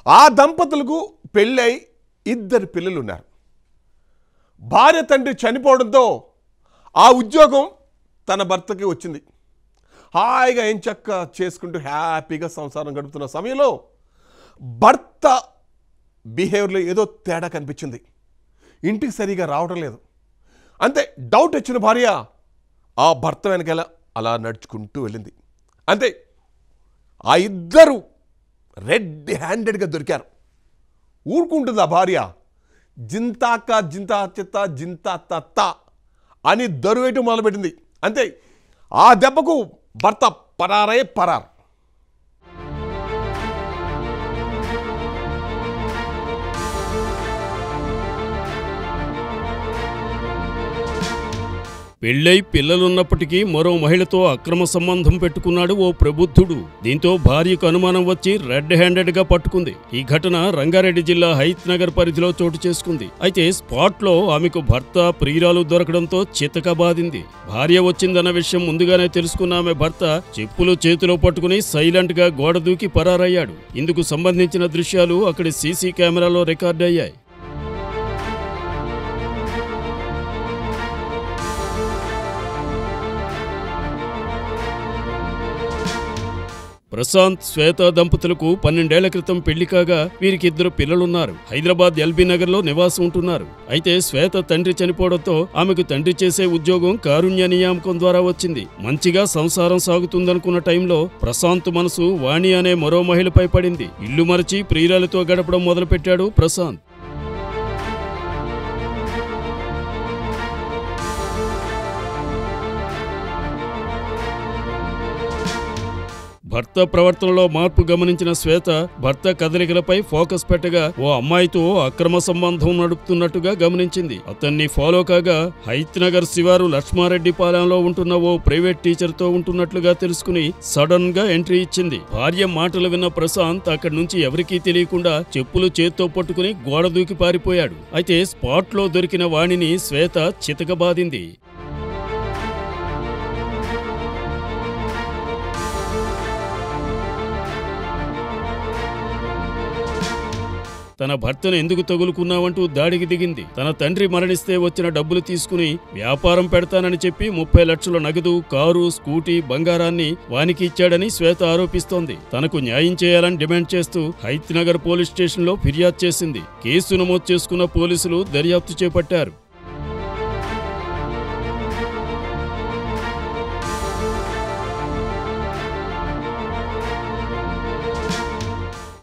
ఆ దంపతులకు పెళ్ళై 2 పిల్లలు ఉన్నారు. భార్య తండ్రి చనిపోవడంతో ఆ ఉద్యోగం తన భర్తకి వచ్చింది. హాయిగా ఎంచక్క చేసుకుంటూ హ్యాపీగా సంసారం గడుపుతున్న సమయంలో భర్త బిహేవియర్లో ఏదో తేడా కనిపించింది. ఇంటికి సరిగా రావడం లేదు. అంతే డౌట్ వచ్చిన భార్య ఆ భర్త వెనకాల అలా నడుచుకుంటూ వెళ్ళింది. అంతే ఆ 2 రెడ్ హ్యాండెడ్గా దొరికారు. ఊరుకుంటుంది ఆ భార్య. జింతాక జింతా చిత్త జింతా తత్త అని దరువేయటం మొదలుపెట్టింది. అంతే ఆ దెబ్బకు భర్త పరార్. పెళ్ళై పిల్లలున్నప్పటికీ మరో మహిళతో అక్రమ సంబంధం పెట్టుకున్నాడు ఓ ప్రబుద్ధుడు. దీంతో భార్యకు అనుమానం వచ్చి రెడ్ హ్యాండెడ్గా పట్టుకుంది. ఈ ఘటన రంగారెడ్డి జిల్లా హైత్ నగర్ పరిధిలో చోటు చేసుకుంది. అయితే స్పాట్లో ఆమెకు భర్త ప్రియురాలు దొరకడంతో చితకబాదింది. భార్య వచ్చిందన్న విషయం ముందుగానే తెలుసుకున్న ఆమె భర్త చెప్పులు చేతిలో పట్టుకుని సైలెంట్గా గోడ దూకి పరారయ్యాడు. ఇందుకు సంబంధించిన దృశ్యాలు అక్కడి సీసీ కెమెరాలో రికార్డయ్యాయి. ప్రశాంత్, శ్వేత దంపతులకు 12 ఏళ్ల క్రితం పెళ్లి కాగా వీరికి 2 పిల్లలున్నారు. హైదరాబాద్ ఎల్బీ నగర్ లో నివాసం ఉంటున్నారు. అయితే శ్వేత తండ్రి చనిపోవడంతో ఆమెకు తండ్రి చేసే ఉద్యోగం కారుణ్య నియామకం ద్వారా వచ్చింది. మంచిగా సంసారం సాగుతుందనుకున్న టైంలో ప్రశాంత్ మనసు వాణి అనే మరో మహిళపై పడింది. ఇల్లు మరచి ప్రియురాలతో గడపడం మొదలుపెట్టాడు ప్రశాంత్. భర్త ప్రవర్తనలో మార్పు గమనించిన శ్వేత భర్త కదలికలపై ఫోకస్ పెట్టగా ఓ అమ్మాయితో అక్రమ సంబంధం నడుపుతున్నట్టుగా గమనించింది. అతన్ని ఫాలో కాగా హైత్ నగర్ శివారు లక్ష్మారెడ్డి పాలెంలో ఉంటున్న ఓ ప్రైవేట్ టీచర్తో ఉంటున్నట్లుగా తెలుసుకుని సడన్ గా ఎంట్రీ ఇచ్చింది. భార్య మాటలు విన్న ప్రశాంత్ అక్కడి నుంచి ఎవరికీ తెలియకుండా చెప్పులు చేత్తో పట్టుకుని గోడ దూకి పారిపోయాడు. అయితే స్పాట్ లో దొరికిన వాణిని శ్వేత చితకబాదింది. తన భర్తను ఎందుకు తగులుకున్నావంటూ దాడికి దిగింది. తన తండ్రి మరణిస్తే వచ్చిన డబ్బులు తీసుకుని వ్యాపారం పెడతానని చెప్పి 30 లక్షల నగదు, కారు, స్కూటీ, బంగారాన్ని వానికి ఇచ్చాడని శ్వేత ఆరోపిస్తోంది. తనకు న్యాయం చేయాలని డిమాండ్ చేస్తూ హైత్ నగర్ పోలీస్ స్టేషన్లో ఫిర్యాదు చేసింది. కేసు నమోదు చేసుకున్న పోలీసులు దర్యాప్తు చేపట్టారు.